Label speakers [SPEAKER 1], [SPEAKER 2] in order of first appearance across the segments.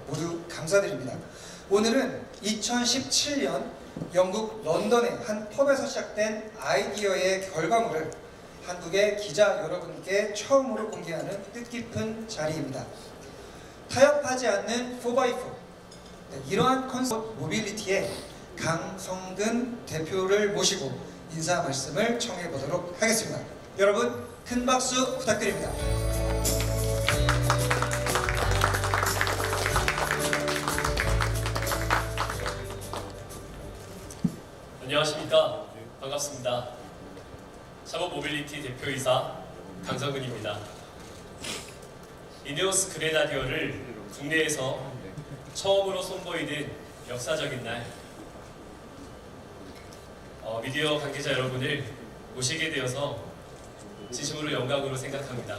[SPEAKER 1] 모두 감사드립니다. 오늘은 2017년 영국 런던의 한 펍에서 시작된 아이디어의 결과물을 한국의 기자 여러분께 처음으로 공개하는 뜻깊은 자리입니다. 타협하지 않는 4x4, 이러한 컨셉 모빌리티의 강성근 대표를 모시고 인사 말씀을 청해 보도록 하겠습니다. 여러분 큰 박수 부탁드립니다.
[SPEAKER 2] 안녕하십니까. 반갑습니다. 차봇모빌리티 대표이사 강성근입니다. 이네오스 그레나디어를 국내에서 처음으로 선보이는 역사적인 날, 미디어 관계자 여러분을 모시게 되어서 진심으로 영광으로 생각합니다.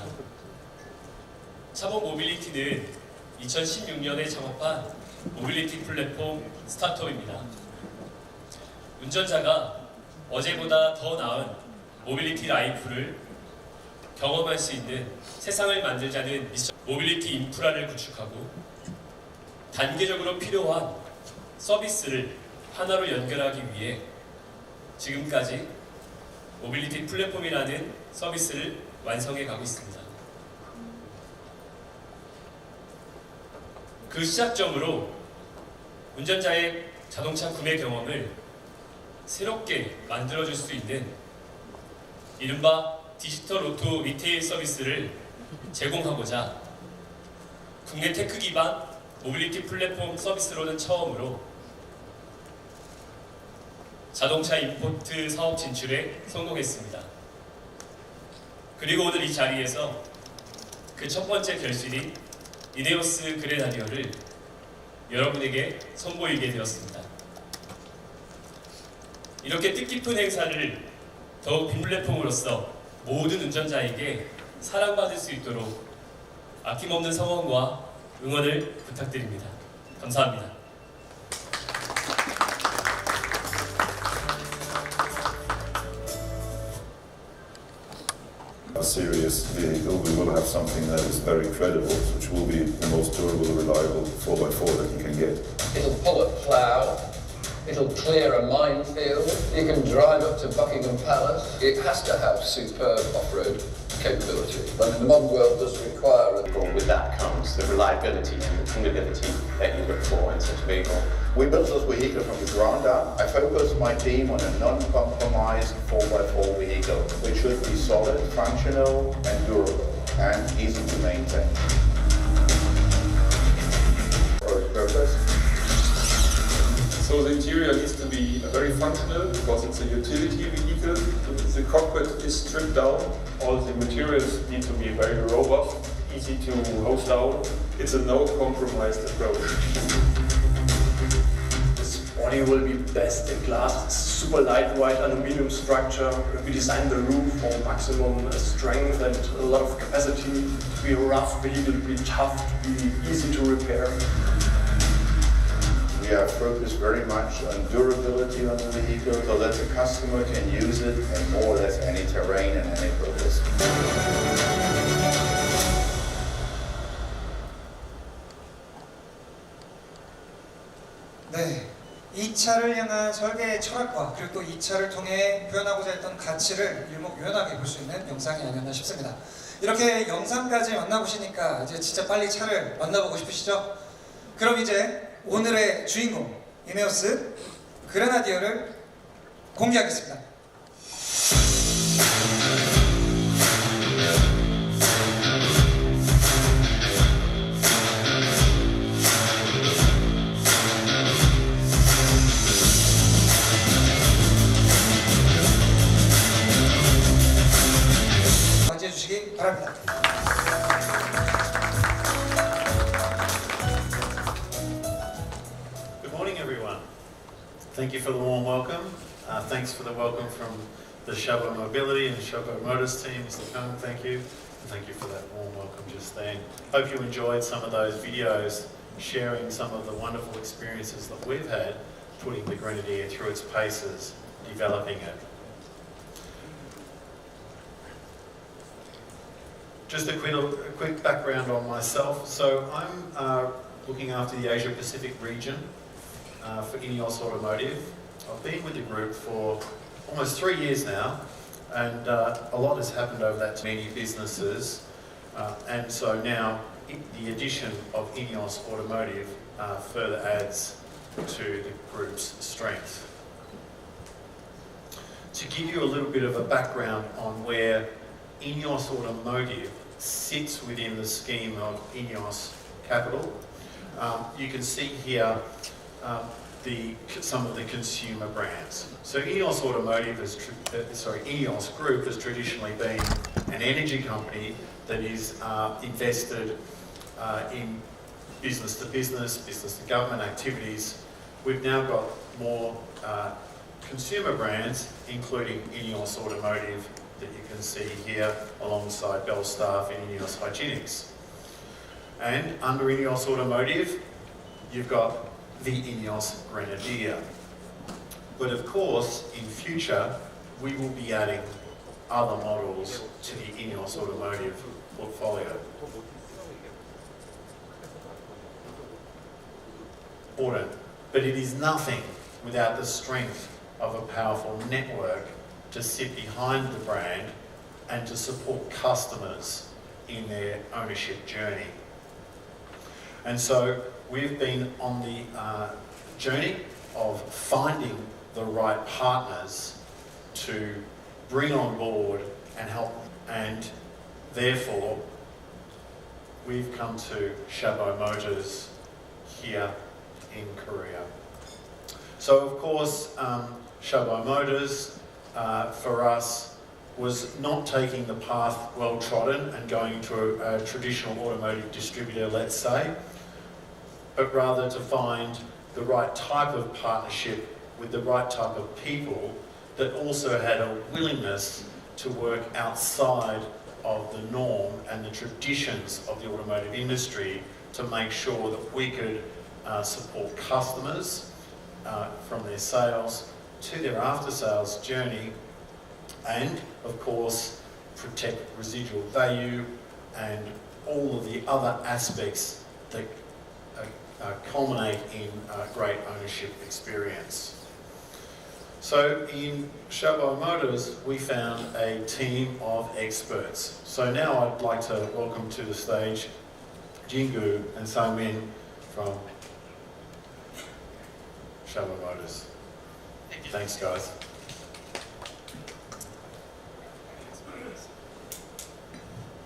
[SPEAKER 2] 차봇모빌리티는 2016년에 창업한 모빌리티 플랫폼 스타트업입니다. 운전자가 어제보다 더 나은 모빌리티 라이프를 경험할 수 있는 세상을 만들자는 미션, 모빌리티 인프라를 구축하고 단계적으로 필요한 서비스를 하나로 연결하기 위해 지금까지 모빌리티 플랫폼이라는 서비스를 완성해 가고 있습니다. 그 시작점으로 운전자의 자동차 구매 경험을 새롭게 만들어줄 수 있는 이른바 디지털 오토 리테일 서비스를 제공하고자 국내 테크 기반 모빌리티 플랫폼 서비스로는 처음으로 자동차 임포트 사업 진출에 성공했습니다. 그리고 오늘 이 자리에서 그 첫 번째 결실인 이네오스 그레나디어를 여러분에게 선보이게 되었습니다. 이렇게 뜻깊은 행사를 더욱 빈 플랫폼으로서 모든 운전자에게 사랑받을 수 있도록 아낌없는 성원과 응원을 부탁드립니다. 감사합니다.
[SPEAKER 3] A serious vehicle, we will have something that is very credible, which will be the most durable, reliable 4x4 that you can get.
[SPEAKER 4] It'll pull a plough. It'll clear a minefield. You can drive up to Buckingham Palace. It has to have superb off-road capability. But in the modern world, does require a...
[SPEAKER 5] With that comes the reliability and the dependability that you look for in such a vehicle.
[SPEAKER 3] We built this vehicle from the ground up. I focused my team on a non-compromised 4x4 vehicle, which should be solid, functional, and durable, and easy to maintain. For its purpose.
[SPEAKER 6] So the interior needs to be very functional because it's a utility vehicle. The cockpit is stripped down. All the materials need to be very robust, easy to hose down. It's a no-compromise approach.
[SPEAKER 7] This body will be best in class. It's super lightweight aluminum structure. We designed the roof for maximum strength and a lot of capacity. To be a rough vehicle, to be tough, to be easy to repair.
[SPEAKER 3] We are focused very much on durability on the vehicle so that the customer can use it in more or less any terrain and any purpose.
[SPEAKER 1] 네, 이 차를 향한 설계의 철학과 그리고 또 이 차를 통해 표현하고자 했던 가치를 일목요연하게 볼 수 있는 영상이 아니었나 싶습니다. 이렇게 영상까지 만나보시니까 이제 진짜 빨리 차를 만나보고 싶으시죠? 그럼 이제 오늘의 주인공 이네오스 그레나디어를 공개하겠습니다. 맞이해 주시기 바랍니다.
[SPEAKER 8] Thank you for the warm welcome. Thanks for the welcome from the Mobility and Motors teams. Thank you. And thank you for that warm welcome just then. Hope you enjoyed some of those videos sharing some of the wonderful experiences that we've had putting the Grenadier through its paces, developing it. Just a quick background on myself. So I'm looking after the Asia Pacific region for Ineos Automotive. I've been with the group for almost 3 years now, and a lot has happened over that time. Many businesses, and so now the addition of Ineos Automotive further adds to the group's strength. To give you a little bit of a background on where Ineos Automotive sits within the scheme of Ineos Capital, you can see here some of the consumer brands. So Ineos Automotive Ineos Group has traditionally been an energy company that is invested in business-to-business, business-to-government activities. We've now got more consumer brands, including Ineos Automotive, that you can see here alongside Belstaff and Ineos Hygienics. And under Ineos Automotive, you've got the Ineos Grenadier. But of course, in future, we will be adding other models to the Ineos Automotive portfolio. Important, but it is nothing without the strength of a powerful network to sit behind the brand and to support customers in their ownership journey. And so we've been on the journey of finding the right partners to bring on board and help, and therefore we've come to Chabot Motors here in Korea. So of course, Chabot Motors for us was not taking the path well trodden and going to a traditional automotive distributor, let's say, but rather to find the right type of partnership with the right type of people that also had a willingness to work outside of the norm and the traditions of the automotive industry to make sure that we could support customers from their sales to their after-sales journey, and of course protect residual value and all of the other aspects that culminate in a great ownership experience. So in Chabot Motors, we found a team of experts. So now I'd like to welcome to the stage Jingu and Sangmin from Chabot Motors. Thanks, guys.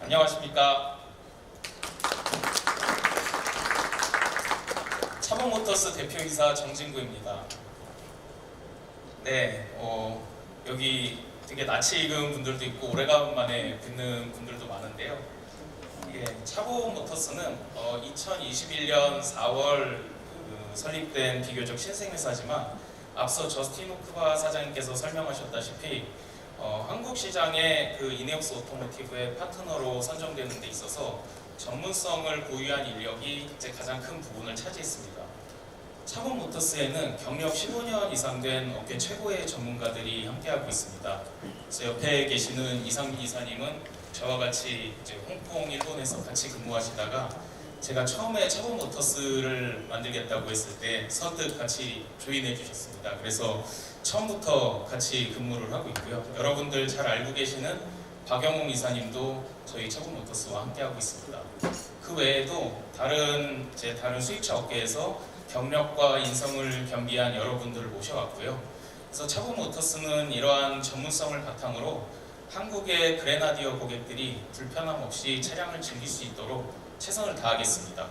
[SPEAKER 9] 안녕하십니까. 차봇모터스 대표이사 정진구입니다. 네, 여기 되게 낯이 익은 분들도 있고 오래간만에 뵙는 분들도 많은데요. 차봇모터스는 2021년 4월 설립된 비교적 신생회사지만 앞서 저스틴 호크바 사장님께서 설명하셨다시피 한국 시장에 이네오스 오토모티브의 파트너로 선정되는 데 있어서 전문성을 보유한 인력이 이제 가장 큰 부분을 차지했습니다. 차봇모터스에는 경력 15년 이상 된 업계 최고의 전문가들이 함께하고 있습니다. 그래서 옆에 계시는 이상민 이사님은 저와 같이 이제 홍콩, 일본에서 같이 근무하시다가 제가 처음에 차봇모터스를 만들겠다고 했을 때 선뜻 같이 조인해 주셨습니다. 그래서 처음부터 같이 근무를 하고 있고요. 여러분들 잘 알고 계시는 박영웅 이사님도 저희 차봇모터스와 함께하고 있습니다. 그 외에도 다른 수입차 업계에서 경력과 인성을 겸비한 여러분들을 모셔왔고요. 그래서 차봇모터스는 이러한 전문성을 바탕으로 한국의 그레나디어 고객들이 불편함 없이 차량을 즐길 수 있도록 최선을 다하겠습니다.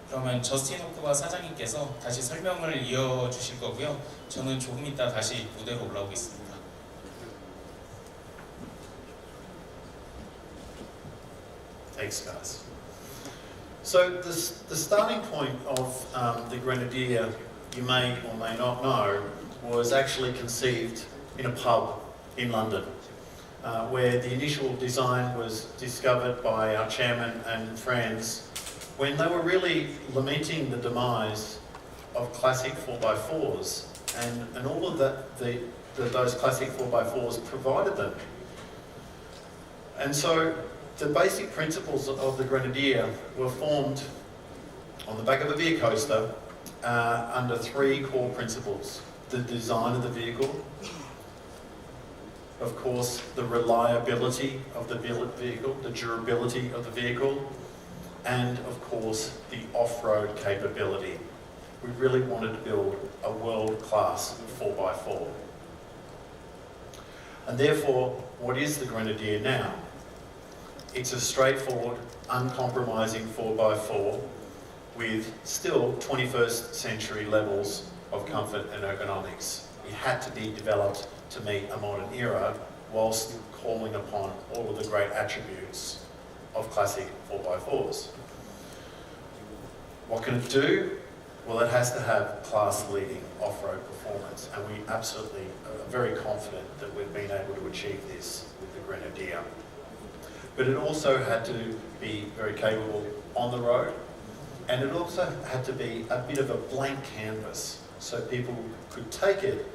[SPEAKER 9] 그러면 저스틴 호크바 사장님께서 다시 설명을 이어주실 거고요. 저는 조금 이따 다시 무대로 올라오겠습니다.
[SPEAKER 8] Thanks, guys. So the starting point of the Grenadier, you may or may not know, was actually conceived in a pub in London, where the initial design was discovered by our chairman and friends when they were really lamenting the demise of classic 4x4s and all of that those classic 4x4s provided them. And so the basic principles of the Grenadier were formed on the back of a beer coaster under 3 core principles: the design of the vehicle, of course the reliability of the vehicle, the durability of the vehicle, and of course the off-road capability. We really wanted to build a world-class 4x4. And therefore, what is the Grenadier now? It's a straightforward, uncompromising 4x4 with still 21st century levels of comfort and ergonomics. It had to be developed to meet a modern era whilst calling upon all of the great attributes of classic 4x4s. What can it do? Well, it has to have class-leading off-road performance, and we absolutely are very confident that we've been able to achieve this with the Grenadier. But it also had to be very capable on the road, and it also had to be a bit of a blank canvas, so people could take it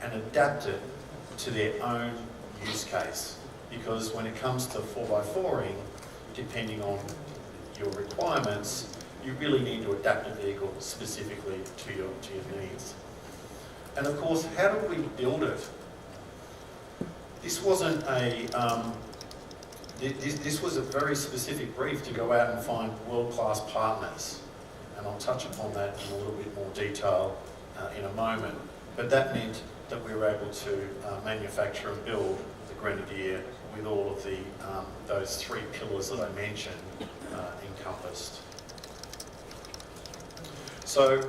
[SPEAKER 8] and adapt it to their own use case. Because when it comes to 4x4ing, depending on your requirements, you really need to adapt a vehicle specifically to your needs. And of course, how did we build it? This wasn't a this was a very specific brief to go out and find world-class partners, and I'll touch upon that in a little bit more detail in a moment. But that meant that we were able to manufacture and build the Grenadier with all of the those 3 pillars that I mentioned encompassed. So,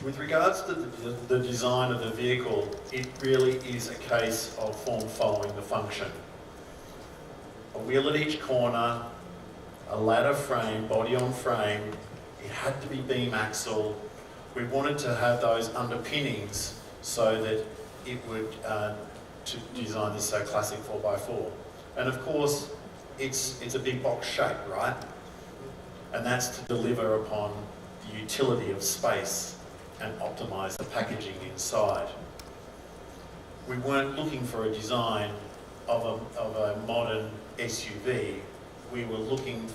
[SPEAKER 8] with regards to the design of the vehicle, it really is a case of form following the function. A wheel at each corner, a ladder frame, body on frame, it had to be beam axle. We wanted to have those underpinnings so that it would, to design this so classic 4x4. And of course, it's a big box shape, right? And that's to deliver upon the utility of space and optimise the packaging inside. We weren't looking for a design of a modern SUV. We were looking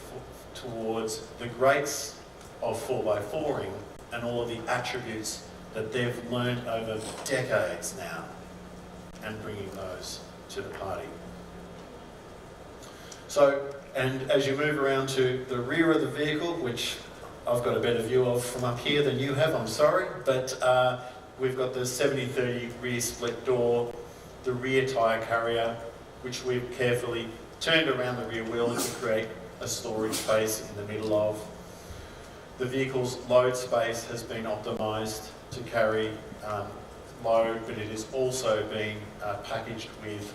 [SPEAKER 8] towards the greats of 4x4ing and all of the attributes that they've learned over decades now, and bringing those to the party. So, and as you move around to the rear of the vehicle, which I've got a better view of from up here than you have, I'm sorry, but we've got the 70/30 rear split door, the rear tyre carrier, which we've carefully turned around the rear wheel to create a storage space in the middle of. The vehicle's load space has been optimised to carry load, but it has also been packaged with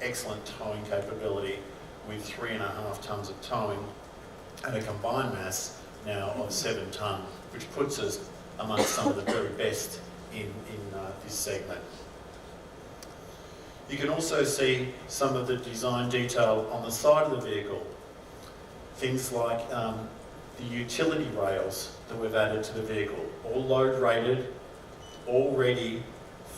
[SPEAKER 8] excellent towing capability with 3.5 tonnes of towing and a combined mass now of 7 tonne, which puts us amongst some of the very best in this segment. You can also see some of the design detail on the side of the vehicle. Things like the utility rails that we've added to the vehicle, all load rated, all ready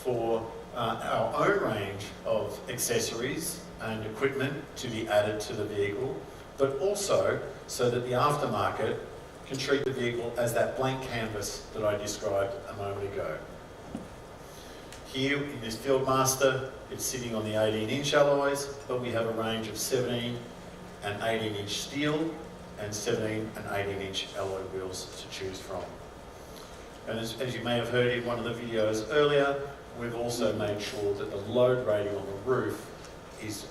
[SPEAKER 8] for our own range of accessories and equipment to be added to the vehicle, but also so that the aftermarket can treat the vehicle as that blank canvas that I described a moment ago. Here in this Fieldmaster, it's sitting on the 18-inch alloys, but we have a range of 17 and 18-inch steel and 17 and 18-inch alloy wheels to choose from. And as you may have heard in one of the videos earlier, we've also made sure that the load rating on the roof is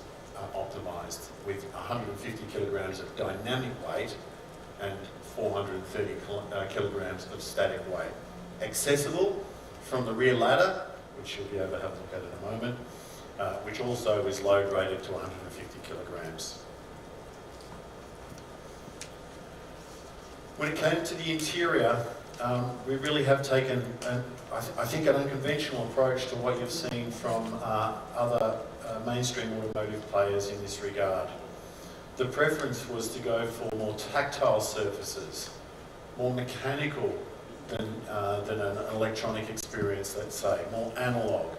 [SPEAKER 8] optimised with 150 kilograms of dynamic weight and 430 kilograms of static weight. Accessible from the rear ladder, which you'll be able to have a look at in a moment, which also is load rated to 150 kilograms. When it came to the interior, we really have taken, I think, an unconventional approach to what you've seen from other mainstream automotive players in this regard. The preference was to go for more tactile surfaces, more mechanical than an electronic experience, let's say, more analog.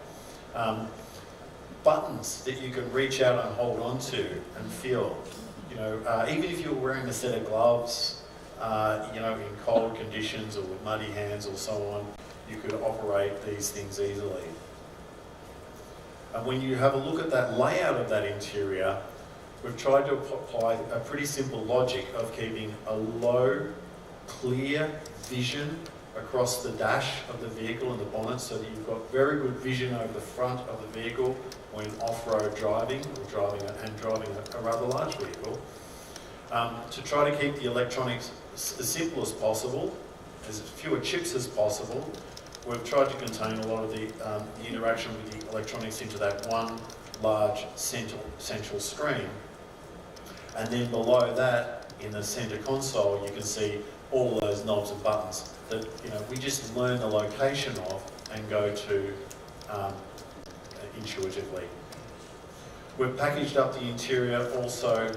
[SPEAKER 8] Buttons that you can reach out and hold onto and feel. You know, even if you're wearing a set of gloves you know, in cold conditions or with muddy hands or so on, you could operate these things easily. And when you have a look at that layout of that interior, we've tried to apply a pretty simple logic of keeping a low, clear vision across the dash of the vehicle and the bonnet, so that you've got very good vision over the front of the vehicle when off-road driving or driving a rather large vehicle. To try to keep the electronics as simple as possible, as fewer chips as possible, we've tried to contain a lot of the interaction with the electronics into that one large central screen. And then below that, in the center console, you can see all of those knobs and buttons that, you know, we just learn the location of and go to intuitively. We've packaged up the interior also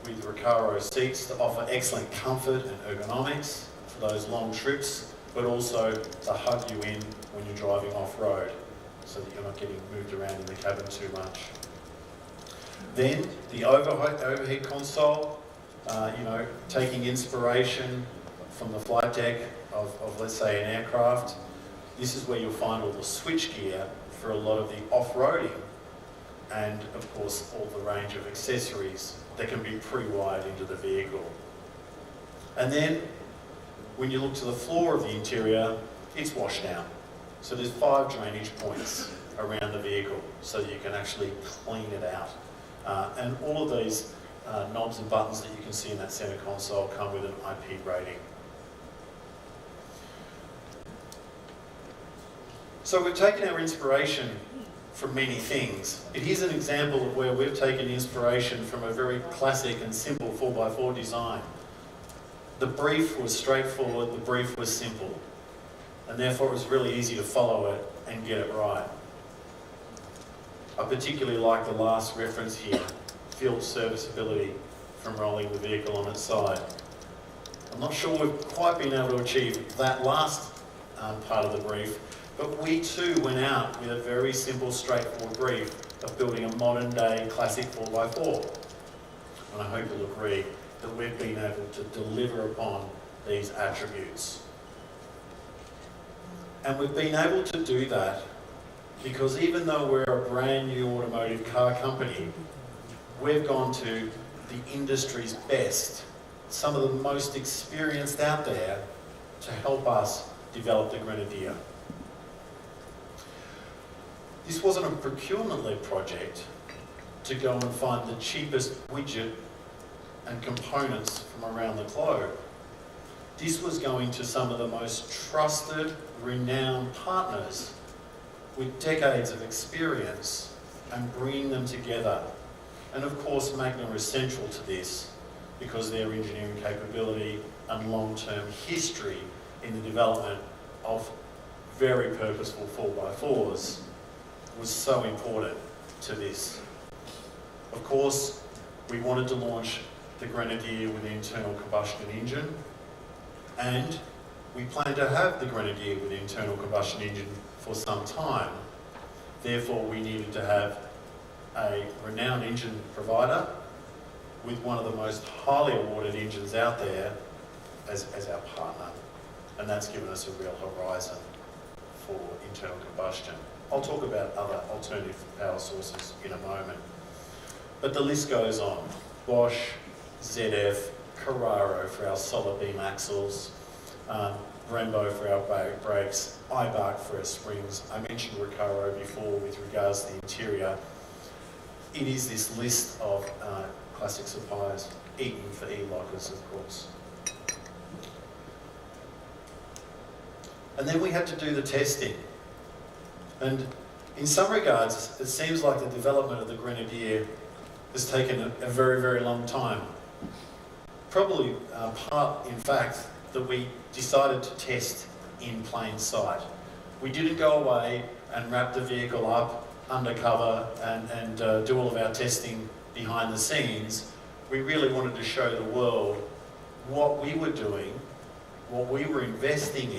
[SPEAKER 8] with Recaro seats to offer excellent comfort and ergonomics for those long trips, but also to hug you in when you're driving off-road, so that you're not getting moved around in the cabin too much. Then the overhead console, you know, taking inspiration from the flight deck of let's say an aircraft. This is where you'll find all the switch gear for a lot of the off-roading, and of course all the range of accessories that can be pre-wired into the vehicle. And then when you look to the floor of the interior, it's washed down. So there's 5 drainage points around the vehicle so that you can actually clean it out. And all of these knobs and buttons that you can see in that center console come with an IP rating. So we've taken our inspiration from many things. It is an example of where we've taken inspiration from a very classic and simple 4x4 design. The brief was straightforward, the brief was simple, and therefore it was really easy to follow it and get it right. I particularly like the last reference here, field serviceability from rolling the vehicle on its side. I'm not sure we've quite been able to achieve that last part of the brief, but we too went out with a very simple, straightforward brief of building a modern day classic 4x4. And I hope you'll agree that we've been able to deliver upon these attributes. And we've been able to do that because even though we're a brand new automotive car company, we've gone to the industry's best, some of the most experienced out there, to help us develop the Grenadier. This wasn't a procurement-led project to go and find the cheapest widget and components from around the globe. This was going to some of the most trusted, renowned partners with decades of experience and bringing them together. And of course, Magna is central to this because their engineering capability and long-term history in the development of very purposeful 4x4s was so important to this. Of course, we wanted to launch the Grenadier with an internal combustion engine, and we plan to have the Grenadier with an internal combustion engine for some time. Therefore, we needed to have a renowned engine provider with one of the most highly awarded engines out there as our partner. And that's given us a real horizon for internal combustion. I'll talk about other alternative power sources in a moment. But the list goes on. Bosch, ZF, Carraro for our solid beam axles, Brembo for our brakes, Ibark for our springs. I mentioned Recaro before with regards to the interior. It is this list of classic suppliers, Eaton for e-lockers, of course. And then we had to do the testing. And in some regards, it seems like the development of the Grenadier has taken a very, very long time. Probably part, in fact, that we decided to test in plain sight. We didn't go away and wrap the vehicle up undercover and do all of our testing behind the scenes. We really wanted to show the world what we were doing, what we were investing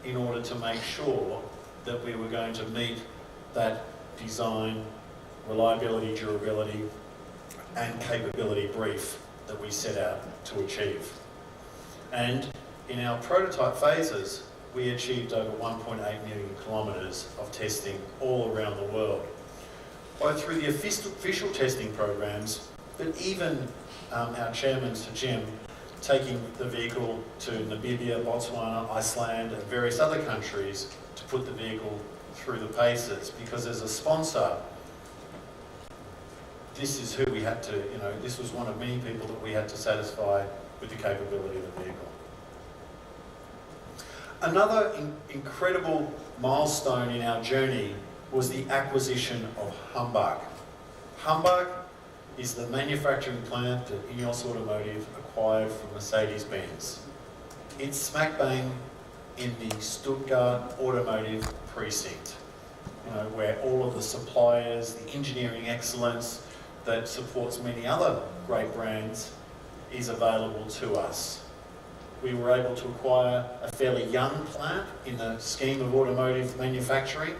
[SPEAKER 8] in order to make sure that we were going to meet that design, reliability, durability, and capability brief that we set out to achieve. And in our prototype phases, we achieved over 1.8 million kilometres of testing all around the world, both through the official testing programs, but even our chairman, Sir Jim, taking the vehicle to Namibia, Botswana, Iceland, and various other countries to put the vehicle through the paces. Because as a sponsor, this is who we had to, this was one of many people that we had to satisfy with the capability of the vehicle. Another incredible milestone in our journey was the acquisition of Humbug. Humbug is the manufacturing plant that Ineos Automotive acquired from Mercedes-Benz. It's smack bang in the Stuttgart automotive precinct, where all of the suppliers, the engineering excellence that supports many other great brands is available to us. We were able to acquire a fairly young plant in the scheme of automotive manufacturing.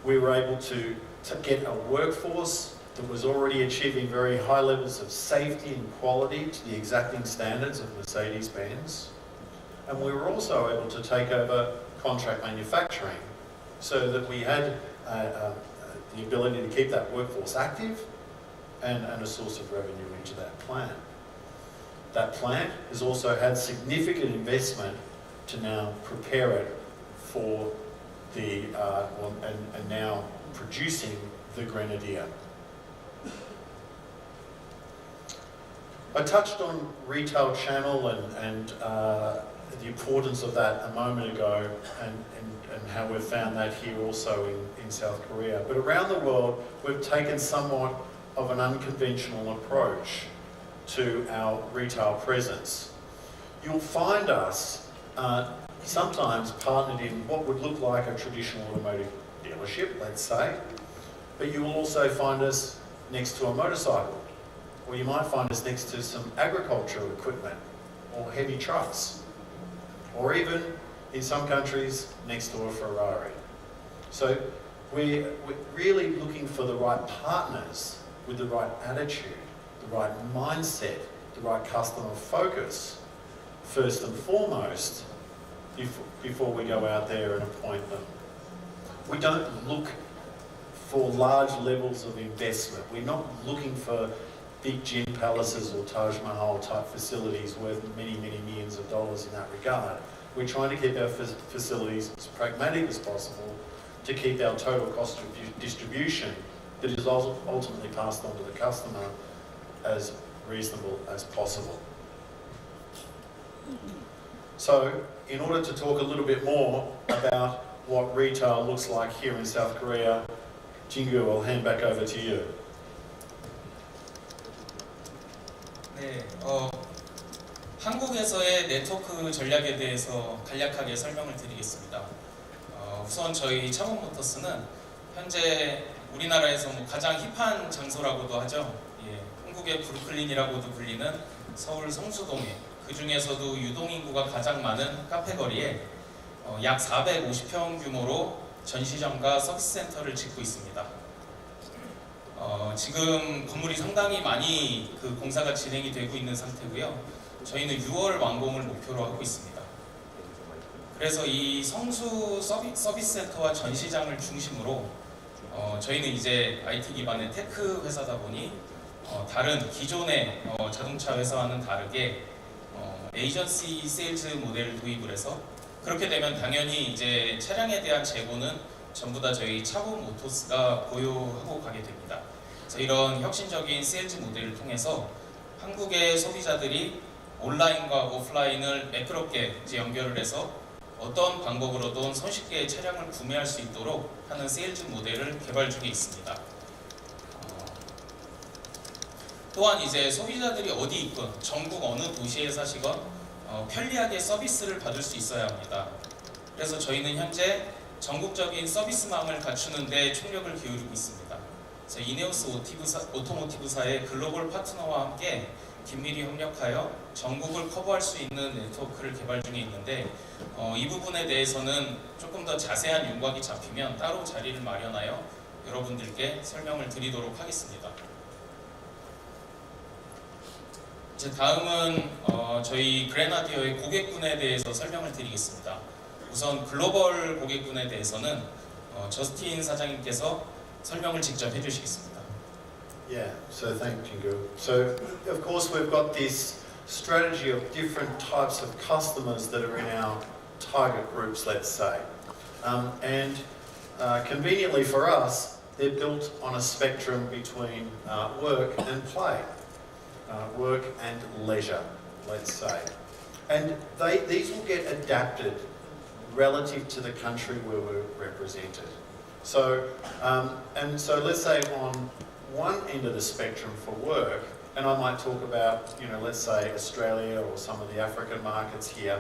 [SPEAKER 8] We were able to get a workforce that was already achieving very high levels of safety and quality to the exacting standards of Mercedes-Benz. And we were also able to take over contract manufacturing so that we had the ability to keep that workforce active and a source of revenue into that plant. That plant has also had significant investment to now prepare it for the, and now producing the Grenadier. I touched on retail channel and the importance of that a moment ago, and how we've found that here also in South Korea. But around the world, we've taken somewhat of an unconventional approach to our retail presence. You'll find us sometimes partnered in what would look like a traditional automotive dealership, let's say, but you will also find us next to a motorcycle, or you might find us next to some agricultural equipment or heavy trucks, or even in some countries next to a Ferrari. So we're really looking for the right partners with the right attitude, the right mindset, the right customer focus, first and foremost, before we go out there and appoint them. We don't look for large levels of investment. We're not looking for big gin palaces or Taj Mahal type facilities worth many, many millions of dollars in that regard. We're trying to keep our facilities as pragmatic as possible to keep our total cost of distribution that is ultimately passed on to the customer as reasonable as possible. So, in order to talk a little bit more about what retail looks like here in South Korea, Jingu, I'll hand back over to you.
[SPEAKER 9] 네, 한국에서의 네트워크 전략에 대해서 간략하게 설명을 드리겠습니다. 우선 저희 차봇모터스는 현재 우리나라에서 가장 힙한 장소라고도 하죠. 예, 한국의 브루클린이라고도 불리는 서울 성수동에, 그 중에서도 유동인구가 가장 많은 카페거리에 약 450평 규모로 전시장과 서비스센터를 짓고 있습니다. 지금 건물이 상당히 많이 공사가 진행이 되고 있는 상태고요. 저희는 6월 완공을 목표로 하고 있습니다. 그래서 이 성수 서비스센터와 전시장을 중심으로 저희는 이제 IT 기반의 테크 회사다 보니 다른 기존의 자동차 회사와는 다르게 에이전시 세일즈 모델을 도입을 해서, 그렇게 되면 당연히 이제 차량에 대한 재고는 전부 다 저희 차봇모터스가 보유하고 가게 됩니다. 그래서 이런 혁신적인 세일즈 모델을 통해서 한국의 소비자들이 온라인과 오프라인을 매끄럽게 이제 연결을 해서 어떤 방법으로든 손쉽게 차량을 구매할 수 있도록 하는 세일즈 모델을 개발 중에 있습니다. 또한 이제 소비자들이 어디 있건 전국 어느 도시에 사시건 편리하게 서비스를 받을 수 있어야 합니다. 그래서 저희는 현재 전국적인 서비스망을 갖추는 데 총력을 기울이고 있습니다. 그래서 이네오스 오토모티브사의 글로벌 파트너와 함께 긴밀히 협력하여 전국을 커버할 수 있는 네트워크를 개발 중에 있는데, 이 부분에 대해서는 조금 더 자세한 윤곽이 잡히면 따로 자리를 마련하여 여러분들께 설명을 드리도록 하겠습니다. 이제 다음은 저희 그래나디어의 고객군에 대해서 설명을 드리겠습니다. 우선 글로벌 고객군에 대해서는 저스틴 사장님께서 설명을 직접 해주시겠습니다.
[SPEAKER 8] Yeah, so thank you. So of course we've got this strategy of different types of customers that are in our target groups, let's say. And conveniently for us, they're built on a spectrum between work and play, work and leisure, let's say. And these will get adapted relative to the country where we're represented. So, so let's say on one end of the spectrum for work, and I might talk about, let's say Australia or some of the African markets here,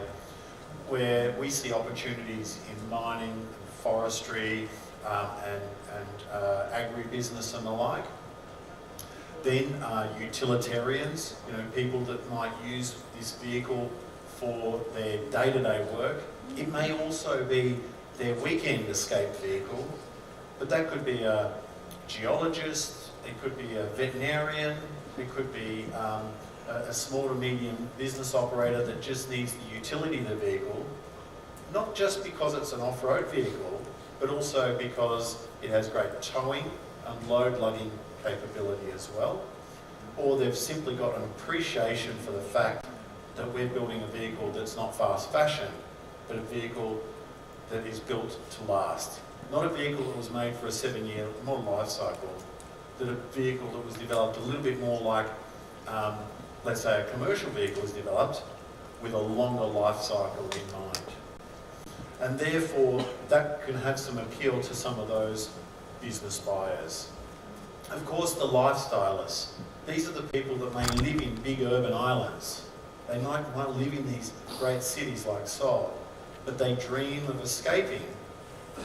[SPEAKER 8] where we see opportunities in mining, forestry, and agribusiness and the like. Then utilitarians, people that might use this vehicle for their day-to-day work. It may also be their weekend escape vehicle, but that could be a geologist, it could be a veterinarian, it could be a small to medium business operator that just needs the utility of the vehicle, not just because it's an off-road vehicle, but also because it has great towing and load lugging capability as well. Or they've simply got an appreciation for the fact that we're building a vehicle that's not fast fashion, but a vehicle that is built to last. Not a vehicle that was made for a 7-year model life cycle, but a vehicle that was developed a little bit more like, let's say, a commercial vehicle is developed with a longer life cycle in mind. And therefore, that can have some appeal to some of those business buyers. Of course, the lifestylists. These are the people that may live in big urban islands. They might live in these great cities like Seoul, but they dream of escaping,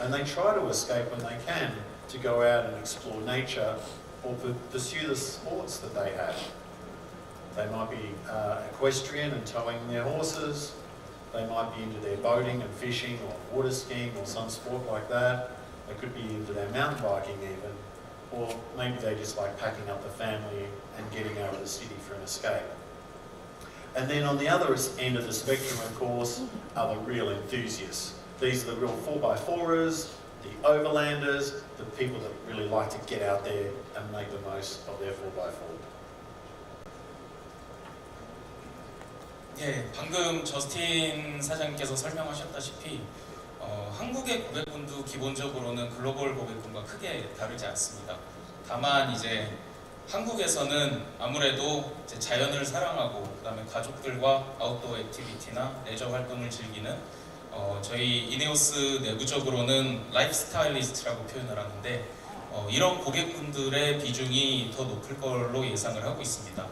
[SPEAKER 8] and they try to escape when they can to go out and explore nature or pursue the sports that they have. They might be equestrian and towing their horses. They might be into their boating and fishing or water skiing or some sport like that. They could be into their mountain biking even. Or maybe they just like packing up the family and getting out of the city for an escape. And then on the other end of the spectrum, of course, are the real enthusiasts. These are the real 4x4ers, the overlanders, the people that really like to get out there and make the most of their 4x4.
[SPEAKER 9] 예, 방금 저스틴 사장님께서 설명하셨다시피 한국의 고객군도 기본적으로는 글로벌 고객군과 크게 다르지 않습니다. 다만 이제 한국에서는 아무래도 이제 자연을 사랑하고 그다음에 가족들과 아웃도어 액티비티나 레저 활동을 즐기는 저희 이네오스 내부적으로는 라이프 스타일리스트라고 표현을 하는데 이런 고객군들의 비중이 더 높을 걸로 예상을 하고 있습니다.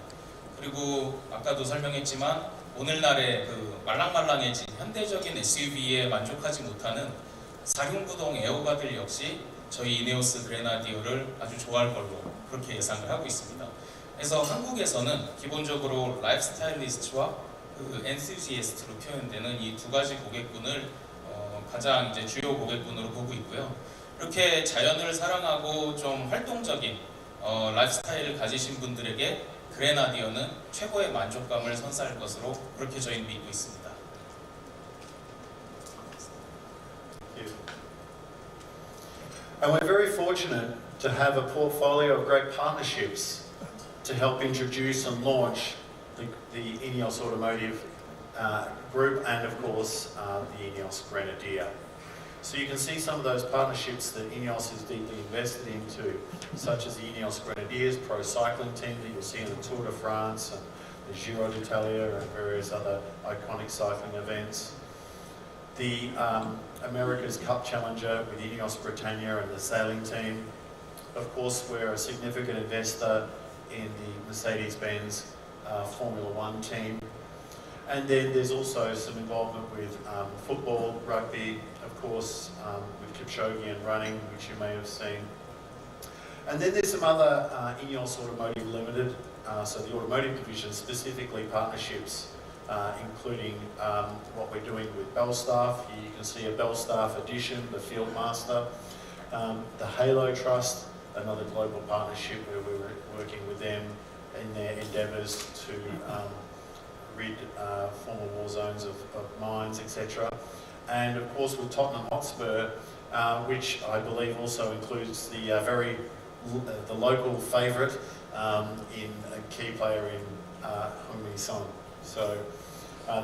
[SPEAKER 9] 그리고 아까도 설명했지만 오늘날의 그 말랑말랑해진 현대적인 SUV에 만족하지 못하는 사륜구동 애호가들 역시 저희 이네오스 그레나디어를 아주 좋아할 걸로 그렇게 예상을 하고 있습니다. 그래서 한국에서는 기본적으로 라이프 스타일리스트와 그 엔투지애스트로 표현되는 이 두 가지 고객군을 가장 이제 주요 고객군으로 보고 있고요. 이렇게 자연을 사랑하고 좀 활동적인 라이프 스타일을 가지신 분들에게 그레나디어는 최고의 만족감을 선사할 것으로 그렇게 저희는 믿고 있습니다.
[SPEAKER 8] And we're very fortunate to have a portfolio of great partnerships to help introduce and launch the Ineos Automotive group and of course the Ineos Grenadier. So you can see some of those partnerships that Ineos is deeply invested into, such as the Ineos Grenadiers pro cycling team that you'll see in the Tour de France and the Giro d'Italia and various other iconic cycling events. The America's Cup Challenger with Ineos Britannia and the sailing team. Of course, we're a significant investor in the Mercedes-Benz Formula One team. And then there's also some involvement with football, rugby, of course, with Kipchoge and running, which you may have seen. And then there's some other Ineos Automotive Limited, so the automotive division, specifically partnerships, including what we're doing with Belstaff. Here you can see a Belstaff edition, the Fieldmaster. The Halo Trust, another global partnership where we're working with them in their endeavours to rid former war zones of mines, etc. And of course with Tottenham Hotspur, which I believe also includes the the local favourite in a key player in Heung-min Son. So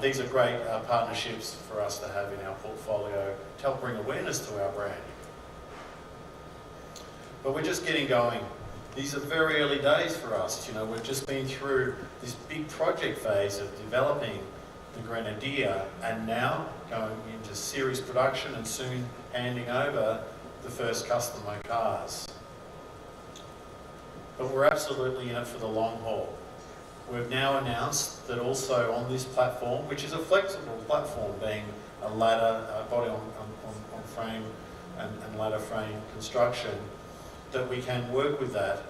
[SPEAKER 8] these are great partnerships for us to have in our portfolio to help bring awareness to our brand. But we're just getting going. These are very early days for us. You know, we've just been through this big project phase of developing the Grenadier and now going into series production and soon handing over the first custom-made cars. But we're absolutely in it for the long haul. We've now announced that also on this platform, which is a flexible platform being a ladder, body on frame and ladder frame construction, that we can work with that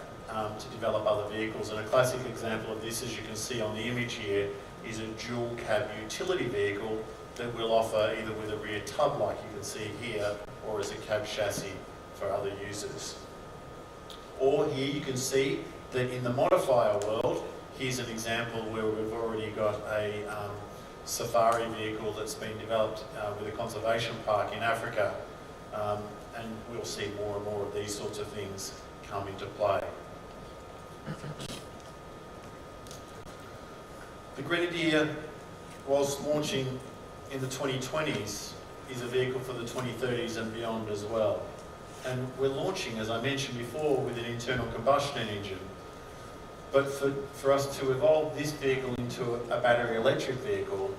[SPEAKER 8] to develop other vehicles. And a classic example of this, as you can see on the image here, is a dual cab utility vehicle that we'll offer either with a rear tub like you can see here, or as a cab chassis for other users. Or here you can see that in the modifier world, here's an example where we've already got a safari vehicle that's been developed with a conservation park in Africa. And we'll see more and more of these sorts of things come into play. The Grenadier, whilst launching in the 2020s, is a vehicle for the 2030s and beyond as well. And we're launching, as I mentioned before, with an internal combustion engine. But for us to evolve this vehicle into a battery electric vehicle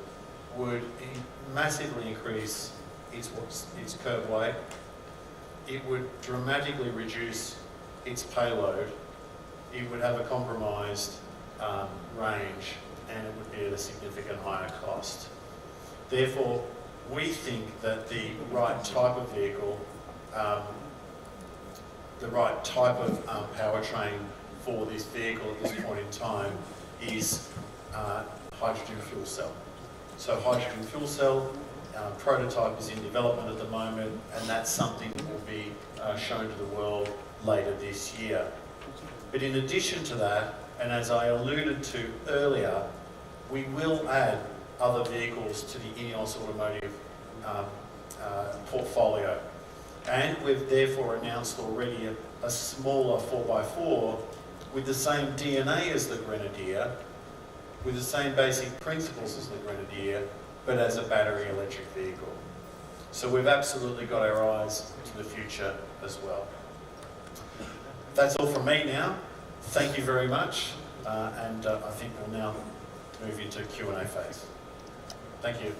[SPEAKER 8] would massively increase its curb weight. It would dramatically reduce its payload. It would have a compromised range, and it would be at a significant higher cost. Therefore, we think that the right type of vehicle, the right type of powertrain for this vehicle at this point in time is hydrogen fuel cell. So hydrogen fuel cell prototype is in development at the moment, and that's something that will be shown to the world later this year. But in addition to that, and as I alluded to earlier, we will add other vehicles to the Ineos Automotive portfolio. And we've therefore announced already a smaller 4x4 with the same DNA as the Grenadier, with the same basic principles as the Grenadier, but as a battery electric vehicle. So we've absolutely got our eyes to the future as well. That's all from me now. Thank you very much, and I think we'll now move into Q&A phase. Thank you.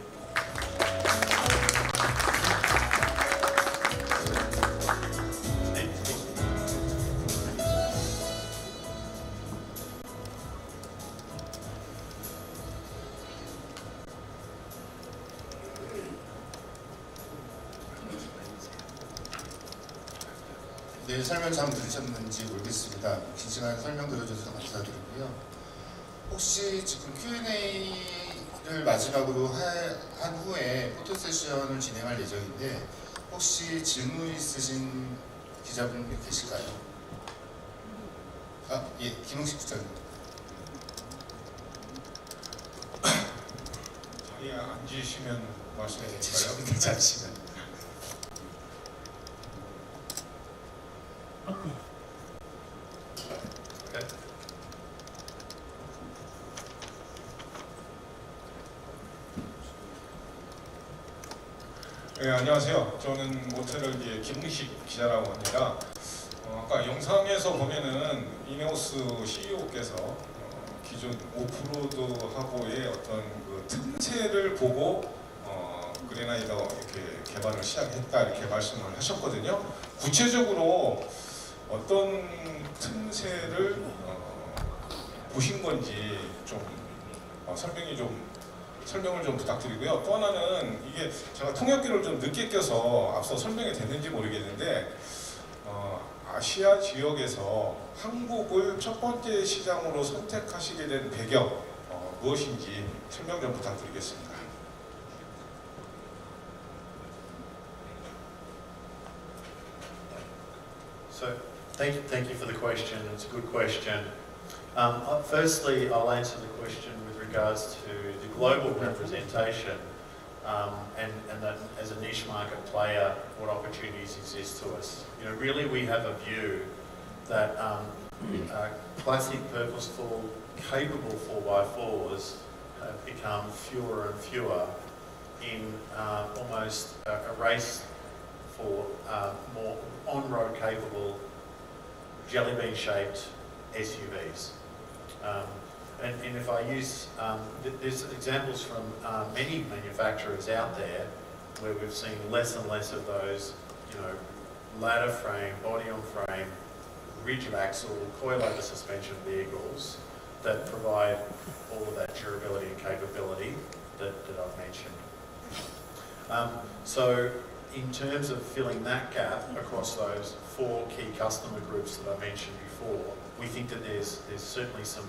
[SPEAKER 10] 네, 설명 잘 들으셨는지 모르겠습니다. 긴 시간 설명 들어주셔서 감사드리고요. 혹시 지금 Q&A를 마지막으로 한 후에 포토 세션을 진행할 예정인데 혹시 질문 있으신 기자분 계실까요? 예, 김홍식 부장님.
[SPEAKER 11] 자리에 앉으시면 말씀해 주실까요?
[SPEAKER 10] 네, 잠시만요.
[SPEAKER 11] 네, 안녕하세요. 저는 모터널리의 김웅식 기자라고 합니다. 아까 영상에서 보면은 이네오스 CEO께서 기존 오프로드하고의 어떤 그 틈새를 보고 그레나디어 이렇게 개발을 시작했다 이렇게 말씀을 하셨거든요. 구체적으로 어떤 틈새를 보신 건지 좀 설명을 좀 부탁드리고요. 또 하나는 이게 제가 통역기를 좀 늦게 껴서 앞서 설명이 됐는지 모르겠는데 아시아 지역에서 한국을 첫 번째 시장으로 선택하시게 된 배경 무엇인지 설명 좀 부탁드리겠습니다.
[SPEAKER 8] So thank you for the question. It's a good question. Firstly, I'll answer the question with regards to the global representation and that as a niche market player, what opportunities exist to us. You know, really we have a view that classic, purposeful, capable 4x4s have become fewer and fewer in almost a race for more on-road capable jelly bean shaped SUVs. And if I use, there's examples from many manufacturers out there where we've seen less and less of those, you know, ladder frame, body on frame, rigid axle, coilover suspension vehicles that provide all of that durability and capability that I've mentioned. So in terms of filling that gap across those 4 key customer groups that I mentioned before, we think that there's certainly some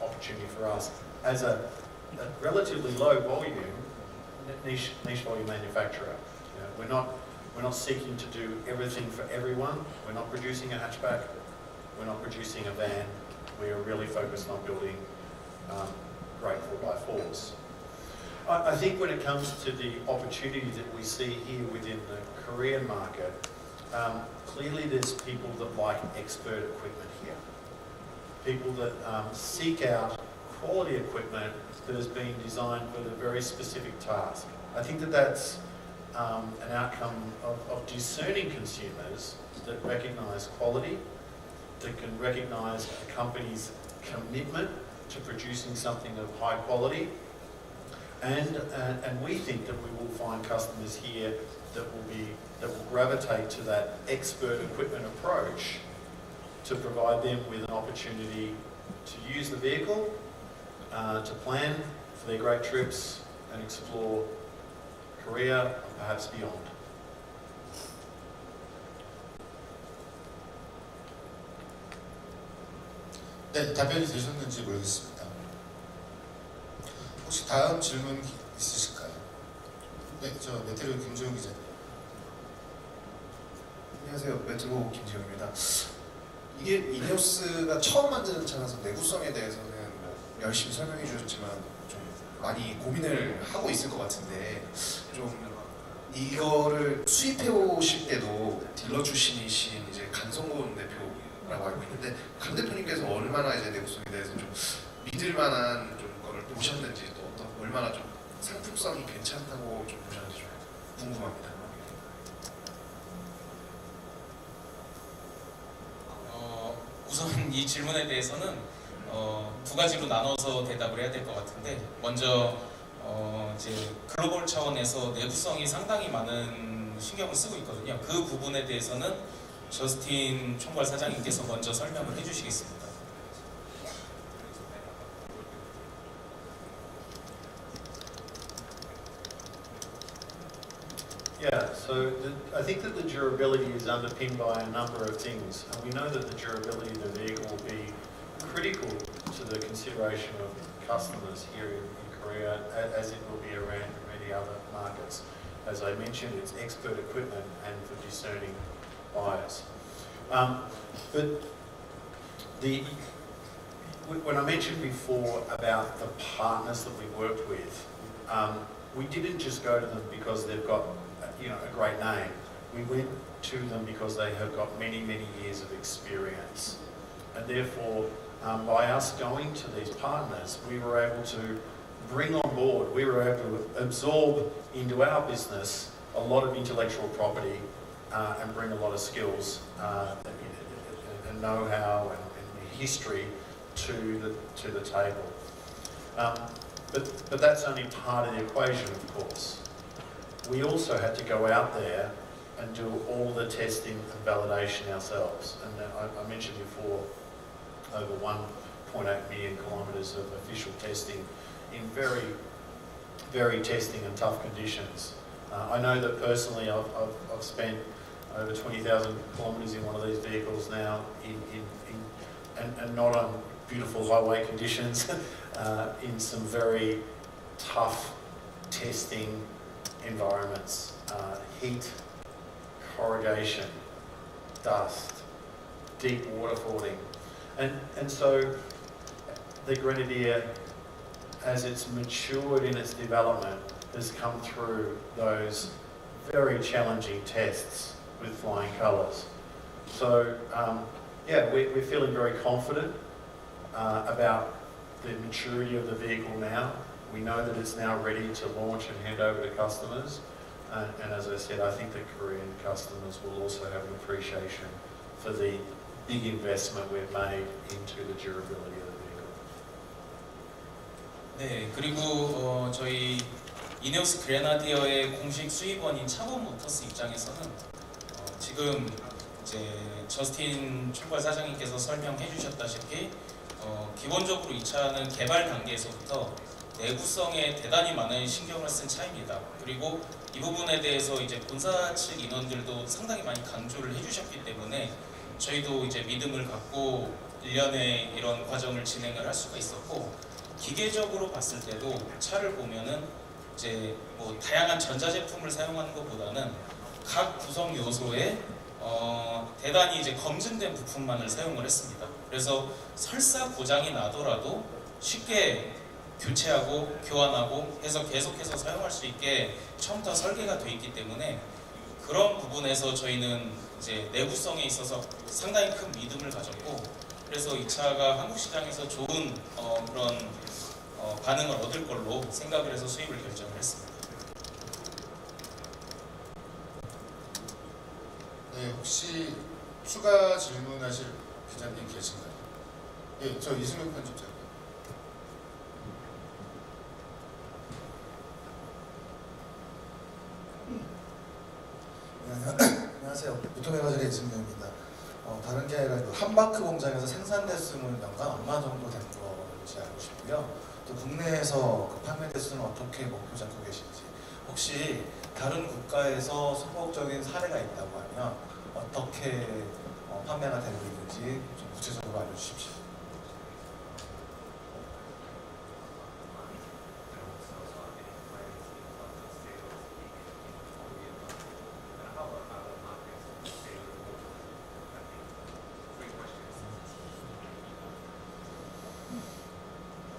[SPEAKER 8] opportunity for us as a relatively low volume niche volume manufacturer. You know, we're not seeking to do everything for everyone. We're not producing a hatchback. We're not producing a van. We are really focused on building great 4x4s. I think when it comes to the opportunity that we see here within the Korean market, clearly there's people that like expert equipment here. People that seek out quality equipment that has been designed for a very specific task. I think that that's an outcome of discerning consumers that recognise quality, that can recognise a company's commitment to producing something of high quality, and we think that we will find customers here that will gravitate to that expert equipment approach to provide them with an opportunity to use the vehicle, to plan for their great trips and explore Korea and perhaps beyond.
[SPEAKER 10] 네, 답변이 되셨는지 모르겠습니다. 혹시 다음 질문 있으실까요? 네, 저 메테리오 김재용 기자님.
[SPEAKER 12] 안녕하세요, 메테리오 김재용입니다. 이게 이네오스가 처음 만드는 차라서 내구성에 대해서는 뭐 열심히 설명해 주셨지만 좀 많이 고민을 하고 있을 것 같은데, 좀 이거를 수입해 오실 때도 딜러 출신이신 이제 강성곤 대표라고 알고 있는데, 강 대표님께서 얼마나 이제 내구성에 대해서 좀 믿을 만한 좀 거를 보셨는지, 또 어떤 얼마나 좀 상품성이 괜찮다고 좀 보셨는지 좀 궁금합니다.
[SPEAKER 9] 우선 이 질문에 대해서는 두 가지로 나눠서 대답을 해야 될 것 같은데, 먼저 이제 글로벌 차원에서 내구성이 상당히 많은 신경을 쓰고 있거든요. 그 부분에 대해서는 저스틴 총괄 사장님께서 먼저 설명을 해주시겠습니다.
[SPEAKER 8] Yeah, so I think that the durability is underpinned by a number of things, and we know that the durability of the vehicle will be critical to the consideration of customers here in Korea, as it will be around many other markets. As I mentioned, it's expert equipment and for discerning buyers. But when I mentioned before about the partners that we worked with, we didn't just go to them because they've got a great name. We went to them because they have got many, many years of experience. And therefore, by us going to these partners, we were able to bring on board, we were able to absorb into our business a lot of intellectual property and bring a lot of skills and know-how and history to the table. But that's only part of the equation, of course. We also had to go out there and do all the testing and validation ourselves. And I mentioned before, over 1.8 million kilometres of official testing in very, very testing and tough conditions. I know that personally I've spent over 20,000 kilometres in one of these vehicles now and not on beautiful highway conditions, in some very tough testing environments, heat, corrugation, dust, deep waterfalling. And so the Grenadier, as it's matured in its development, has come through those very challenging tests with flying colours. So yeah, we're feeling very confident about the maturity of the vehicle now. We know that it's now ready to launch and hand over to customers. And as I said, I think the Korean customers will also have an appreciation for the big investment we've made into the durability of the vehicle.
[SPEAKER 9] 네, 그리고 저희 이네오스 그레나디어의 공식 수입원인 차봇모터스 입장에서는 지금 이제 저스틴 총괄 사장님께서 설명해 주셨다시피 기본적으로 이 차는 개발 단계에서부터 내구성에 대단히 많은 신경을 쓴 차입니다. 그리고 이 부분에 대해서 이제 본사 측 인원들도 상당히 많이 강조를 해주셨기 때문에 저희도 이제 믿음을 갖고 1년의 이런 과정을 진행을 할 수가 있었고, 기계적으로 봤을 때도 차를 보면은 이제 뭐 다양한 전자제품을 사용하는 것보다는 각 구성 요소에 대단히 이제 검증된 부품만을 사용을 했습니다. 그래서 설사 고장이 나더라도 쉽게 교체하고 교환하고 해서 계속해서 사용할 수 있게 처음부터 설계가 되어 있기 때문에 그런 부분에서 저희는 이제 내구성에 있어서 상당히 큰 믿음을 가졌고, 그래서 이 차가 한국 시장에서 좋은 그런 반응을 얻을 걸로 생각을 해서 수입을 결정을 했습니다.
[SPEAKER 10] 네, 혹시 추가 질문하실 기자님 계신가요? 예, 저 이승엽 편집자.
[SPEAKER 13] 안녕하세요. 오토모티브의 이승엽입니다. 다른 게 아니라 함바크 공장에서 생산 대수는 연간 얼마 정도 된 건지 알고 싶고요. 또 국내에서 그 판매 대수는 어떻게 목표 잡고 계신지, 혹시 다른 국가에서 소폭적인 사례가 있다고 하면 어떻게 판매가 되고 있는지 좀 구체적으로 알려주십시오.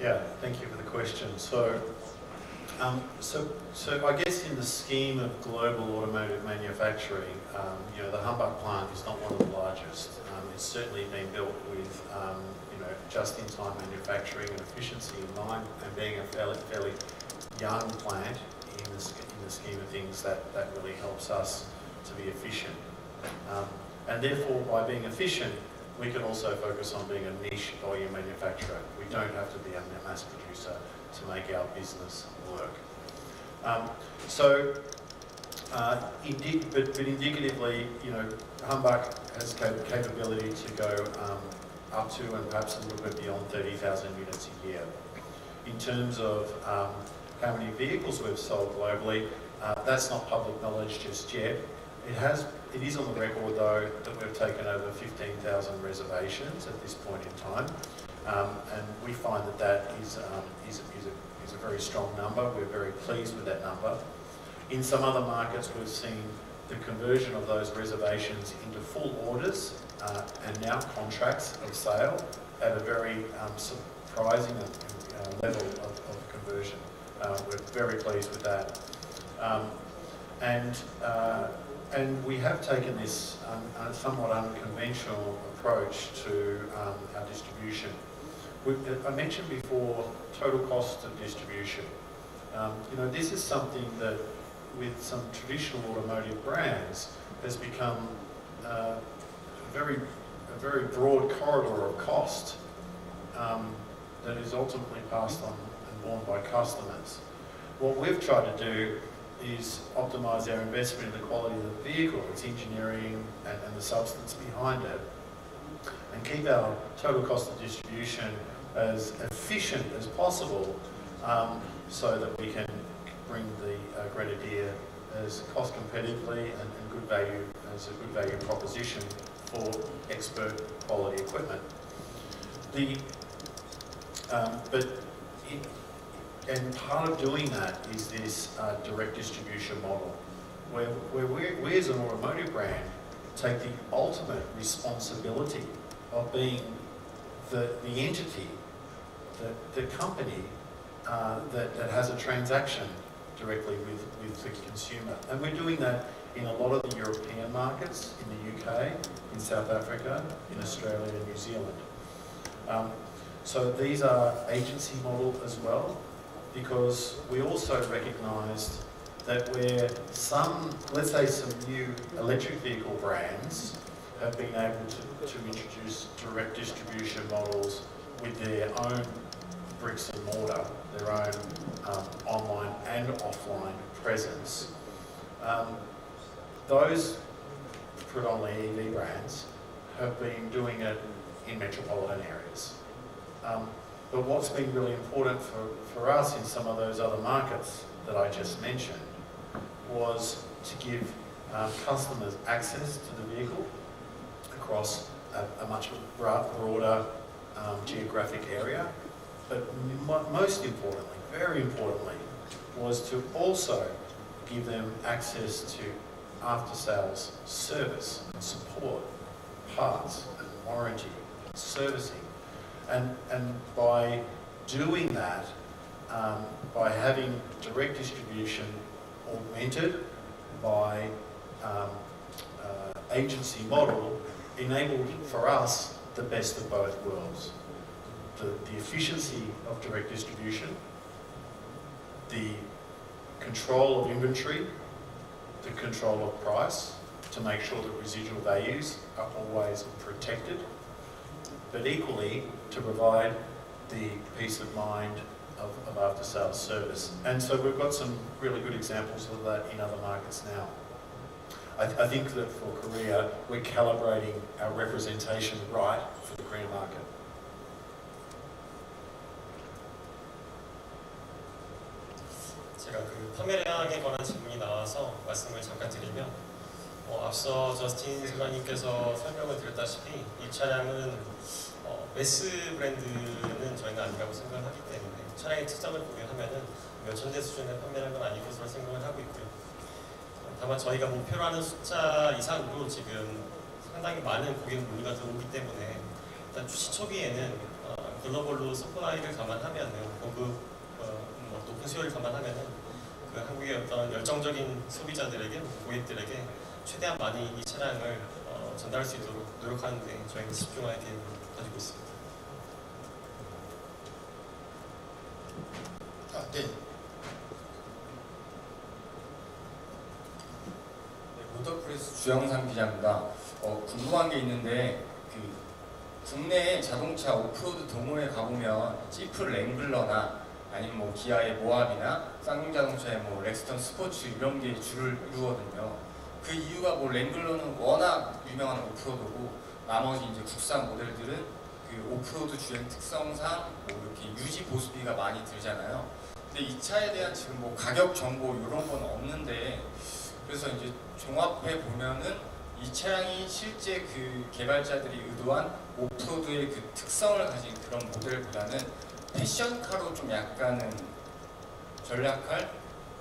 [SPEAKER 8] Yeah, thank you for the question. So I guess in the scheme of global automotive manufacturing, you know, the Humbug plant is not one of the largest. It's certainly been built with, you know, just-in-time manufacturing and efficiency in mind, and being a fairly young plant in the scheme of things, that really helps us to be efficient. And therefore, by being efficient, we can also focus on being a niche volume manufacturer. We don't have to be a mass producer to make our business work. But indicatively, you know, Humbug has capability to go up to and perhaps a little bit beyond 30,000 units a year. In terms of how many vehicles we've sold globally, that's not public knowledge just yet. It is on the record though that we've taken over 15,000 reservations at this point in time, and we find that is a very strong number. We're very pleased with that number. In some other markets, we've seen the conversion of those reservations into full orders and now contracts of sale at a very surprising level of conversion. We're very pleased with that. And we have taken this somewhat unconventional approach to our distribution. I mentioned before total cost of distribution. You know, this is something that with some traditional automotive brands has become a very broad corridor of cost that is ultimately passed on and borne by customers. What we've tried to do is optimise our investment in the quality of the vehicle, its engineering and the substance behind it, and keep our total cost of distribution as efficient as possible, so that we can bring the Grenadier as cost competitively and good value, as a good value proposition for expert quality equipment. And part of doing that is this direct distribution model, where we as an automotive brand take the ultimate responsibility of being the entity the company that has a transaction directly with the consumer. And we're doing that in a lot of the European markets, in the UK, in South Africa, in Australia and New Zealand. So these are agency model as well, because we also recognised that where some, let's say some new electric vehicle brands have been able to introduce direct distribution models with their own bricks and mortar, their own online and offline presence. Those predominantly EV brands have been doing it in metropolitan areas. But what's been really important for us in some of those other markets that I just mentioned was to give customers access to the vehicle across a much broader geographic area. But most importantly, very importantly, was to also give them access to after-sales service, support, parts and warranty, servicing. And by doing that, by having direct distribution augmented by agency model, enabled for us the best of both worlds. The efficiency of direct distribution, the control of inventory, the control of price to make sure that residual values are always protected, but equally to provide the peace of mind of after-sales service. And so we've got some really good examples of that in other markets now. I think that for Korea, we're calibrating our representation right for the Korean market.
[SPEAKER 14] 제가 그 판매량에 관한 질문이 나와서 말씀을 잠깐 드리면 앞서 저스틴 사장님께서 설명을 드렸다시피 이 차량은 매스 브랜드는 저희는 아니라고 생각을 하기 때문에 차량의 특성을 고려하면은 몇천 대 수준의 판매량은 아닐 것으로 생각을 하고 있고요. 다만 저희가 목표로 하는 숫자 이상으로 지금 상당히 많은 고객 문의가 들어오기 때문에 일단 출시 초기에는 글로벌로 서플라이를 감안하면은 고급 높은 수요를 감안하면은 그 한국의 어떤 열정적인 소비자들에게 고객들에게 최대한 많이 이 차량을 전달할 수 있도록 노력하는 데 저희는 집중할 계획을 가지고 있습니다.
[SPEAKER 10] 네.
[SPEAKER 15] 모터프레스 주영상 기자입니다. 궁금한 게 있는데 국내 자동차 오프로드 동호회 가보면 지프 랭글러나 아니면 뭐 기아의 모합이나 쌍용자동차의 뭐 렉스턴 스포츠 이런 게 주를 이루거든요. 그 이유가 뭐 랭글러는 워낙 유명한 오프로드고 나머지 이제 국산 모델들은 그 오프로드 주행 특성상 뭐 이렇게 유지 보수비가 많이 들잖아요. 근데 이 차에 대한 지금 뭐 가격 정보 이런 건 없는데 그래서 이제 종합해 보면은 이 차량이 실제 그 개발자들이 의도한 오프로드의 그 특성을 가진 그런 모델보다는 패션카로 좀 약간은 전략할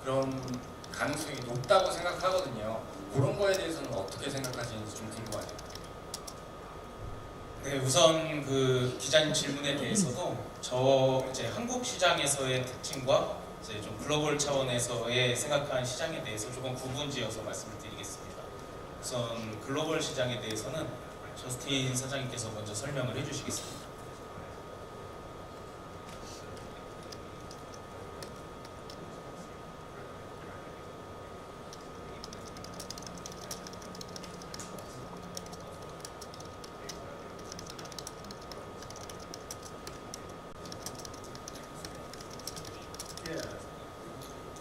[SPEAKER 15] 그런 가능성이 높다고 생각하거든요. 그런 거에 대해서는 어떻게 생각하시는지 좀 궁금하네요.
[SPEAKER 9] 네, 우선 그 기자님 질문에 대해서도 이제 한국 시장에서의 특징과 이제 좀 글로벌 차원에서의 생각한 시장에 대해서 조금 구분지어서 말씀을 드리겠습니다. 우선 글로벌 시장에 대해서는 저스틴 사장님께서 먼저 설명을 해주시겠습니다.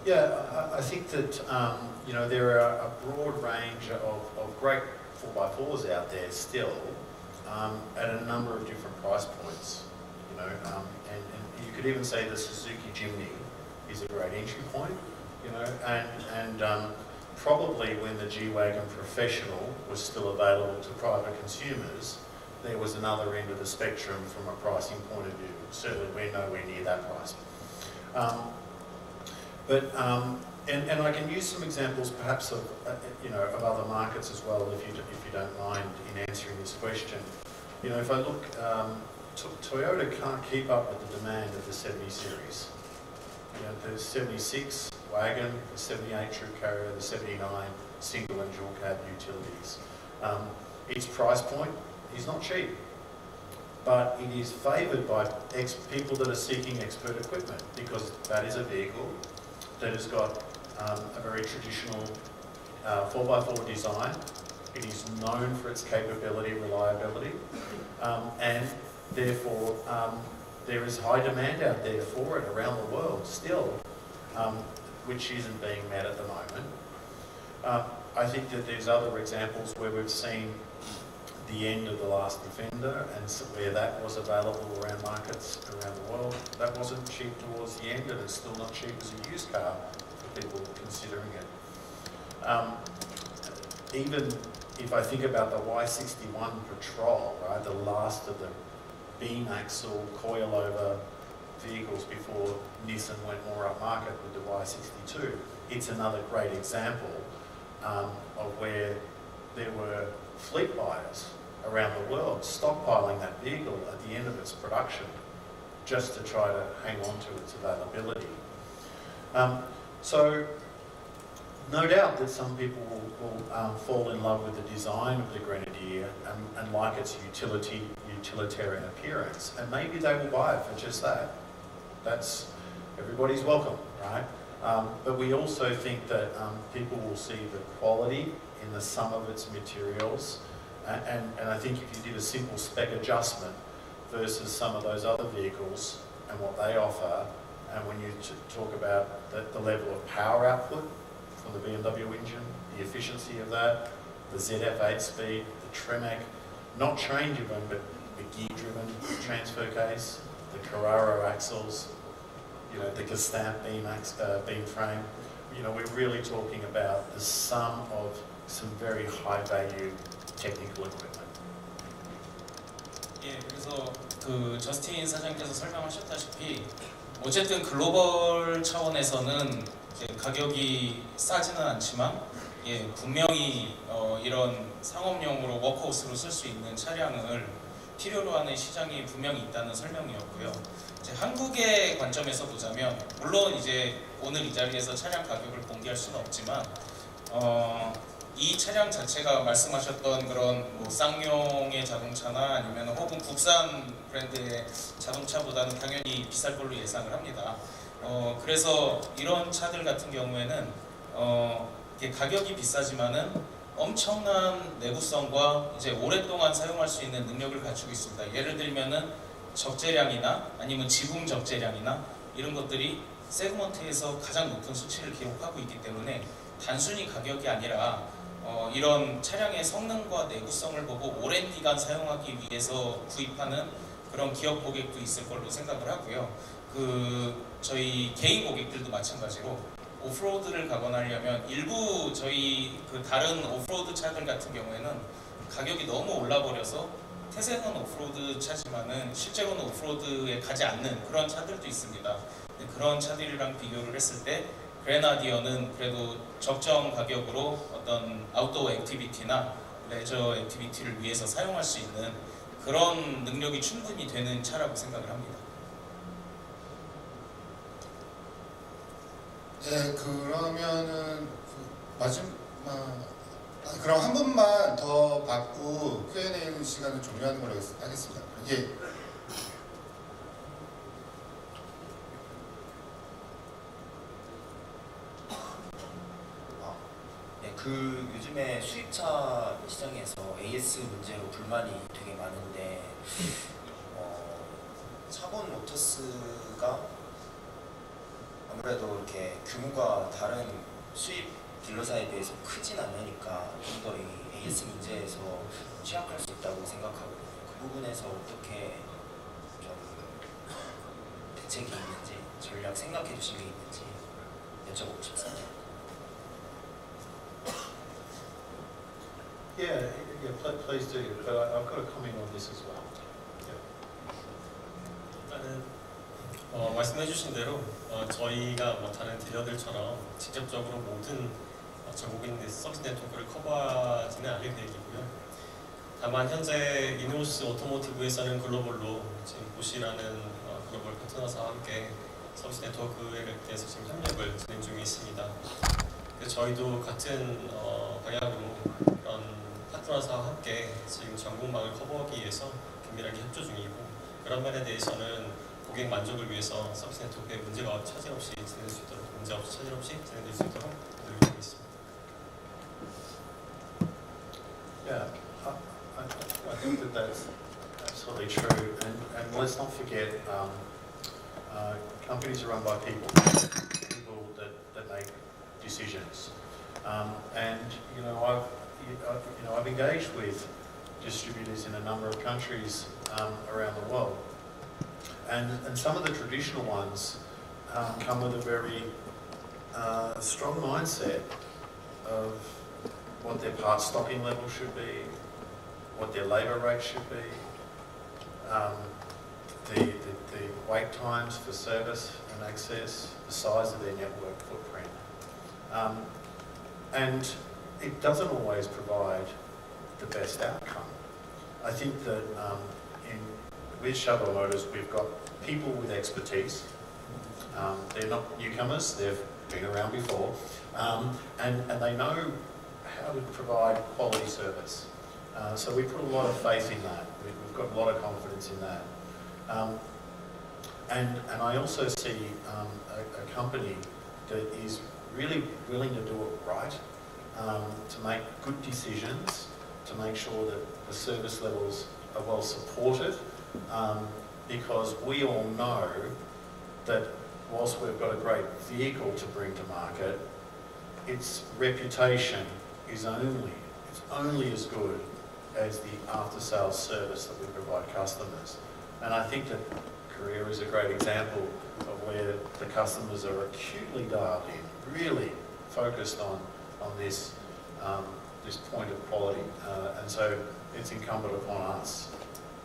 [SPEAKER 8] Yeah, I think that you know there are a broad range of great 4x4s out there still at a number of different price points. You know, and you could even say the Suzuki Jimny is a great entry point. You know, and probably when the G-Wagon Professional was still available to private consumers, there was another end of the spectrum from a pricing point of view. Certainly, we're nowhere near that price. And I can use some examples perhaps of you know of other markets as well if you don't mind in answering this question. You know, if I look Toyota can't keep up with the demand of the 70 series. You know, the 76 wagon, the 78 troop carrier, the 79 single and dual cab utilities. Its price point is not cheap, but it is favoured by people that are seeking expert equipment, because that is a vehicle that has got a very traditional 4x4 design. It is known for its capability, reliability, and therefore there is high demand out there for it around the world still, which isn't being met at the moment. I think that there's other examples where we've seen the end of the last Defender, and where that was available around markets around the world. That wasn't cheap towards the end, and it's still not cheap as a used car for people considering it. Even if I think about the Y61 Patrol, right, the last of the beam axle coilover vehicles before Nissan went more upmarket with the Y62, it's another great example of where there were fleet buyers around the world stockpiling that vehicle at the end of its production just to try to hang on to its availability. So no doubt that some people will fall in love with the design of the Grenadier and like its utilitarian appearance, and maybe they will buy it for just that. That's everybody's welcome, right? But we also think that people will see the quality in the sum of its materials, and I think if you did a simple spec adjustment versus some of those other vehicles and what they offer, and when you talk about the level of power output from the BMW engine, the efficiency of that, the ZF 8-speed, the Tremec, not train-driven but gear-driven transfer case, the Carraro axles, you know, the Gestamp beam frame. You know, we're really talking about the sum of some very high-value technical equipment.
[SPEAKER 9] 예, 그래서 그 저스틴 사장님께서 설명하셨다시피 어쨌든 글로벌 차원에서는 이제 가격이 싸지는 않지만 예, 분명히 이런 상업용으로 워크호스로 쓸 수 있는 차량을 필요로 하는 시장이 분명히 있다는 설명이었고요. 이제 한국의 관점에서 보자면 물론 이제 오늘 이 자리에서 차량 가격을 공개할 수는 없지만 이 차량 자체가 말씀하셨던 그런 뭐 쌍용의 자동차나 아니면 혹은 국산 브랜드의 자동차보다는 당연히 비쌀 걸로 예상을 합니다. 그래서 이런 차들 같은 경우에는 이게 가격이 비싸지만은 엄청난 내구성과 이제 오랫동안 사용할 수 있는 능력을 갖추고 있습니다. 예를 들면은 적재량이나 아니면 지붕 적재량이나 이런 것들이 세그먼트에서 가장 높은 수치를 기록하고 있기 때문에 단순히 가격이 아니라 이런 차량의 성능과 내구성을 보고 오랜 기간 사용하기 위해서 구입하는 그런 기업 고객도 있을 걸로 생각을 하고요. 저희 개인 고객들도 마찬가지로 오프로드를 가거나 하려면 일부 저희 다른 오프로드 차들 같은 경우에는 가격이 너무 올라버려서 태생은 오프로드 차지만은 실제로는 오프로드에 가지 않는 그런 차들도 있습니다. 그런 차들이랑 비교를 했을 때 그레나디어는 그래도 적정 가격으로 어떤 아웃도어 액티비티나 레저 액티비티를 위해서 사용할 수 있는 그런 능력이 충분히 되는 차라고 생각을 합니다.
[SPEAKER 10] 네, 그러면은 그럼 한 분만 더 받고 Q&A 시간을 종료하는 걸로 하겠습니다. 예.
[SPEAKER 16] 요즘에 수입차 시장에서 AS 문제로 불만이 되게 많은데 차봇모터스가 아무래도 이렇게 규모가 다른 수입 딜러사에 비해서 크진 않으니까 좀 더 이 AS 문제에서 취약할 수 있다고 생각하거든요. 그 부분에서 어떻게 좀 대책이 있는지 전략 생각해 주신 게 있는지 여쭤보고 싶습니다.
[SPEAKER 8] Yeah, please do. But I've got a comment on this as well.
[SPEAKER 14] 일단은 말씀해주신 대로 저희가 뭐 다른 딜러들처럼 직접적으로 모든 저국인 서비스 네트워크를 커버하지는 않을 계획이고요. 다만 현재 이네오스 오토모티브에서는 글로벌로 지금 보시라는 글로벌 파트너사와 함께 서비스 네트워크에 대해서 지금 협력을 진행 중에 있습니다. 그래서 저희도 같은 방향으로 그런 파트너사와 함께 지금 전국망을 커버하기 위해서 긴밀하게 협조 중이고, 그런 면에 대해서는 고객 만족을 위해서 서비스 네트워크에 문제가 차질 없이 진행될 수 있도록 진행될 수 있도록 노력하고 있습니다.
[SPEAKER 8] Yeah, I think that that's absolutely true, and let's not forget companies are run by people that make decisions, and I've engaged with distributors in a number of countries around the world, and some of the traditional ones come with a very strong mindset of what their parts stocking level should be, what their labour rate should be, the wait times for service and access, the size of their network footprint. And it doesn't always provide the best outcome. I think that with Chabot Motors we've got people with expertise. They're not newcomers, they've been around before, and they know how to provide quality service. So we put a lot of faith in that. We've got a lot of confidence in that. And I also see a company that is really willing to do it right, to make good decisions, to make sure that the service levels are well supported, because we all know that whilst we've got a great vehicle to bring to market, its reputation is only as good as the after-sales service that we provide customers. And I think that Korea is a great example of where the customers are acutely dialed in, really focused on this this point of quality, and so it's incumbent upon us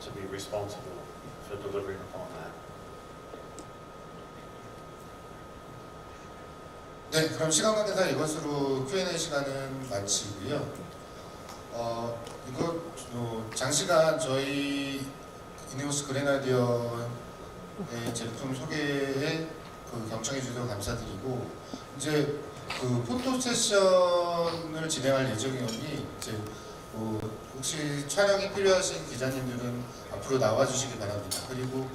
[SPEAKER 8] to be responsible for delivering upon that.
[SPEAKER 10] 네, 그럼 시간 관계상 이것으로 Q&A 시간은 마치고요. 이거 장시간 저희 이네오스 그레나디어의 제품 소개에 경청해 주셔서 감사드리고, 이제 포토 세션을 진행할 예정이오니 이제 혹시 촬영이 필요하신 기자님들은 앞으로 나와 주시기 바랍니다. 그리고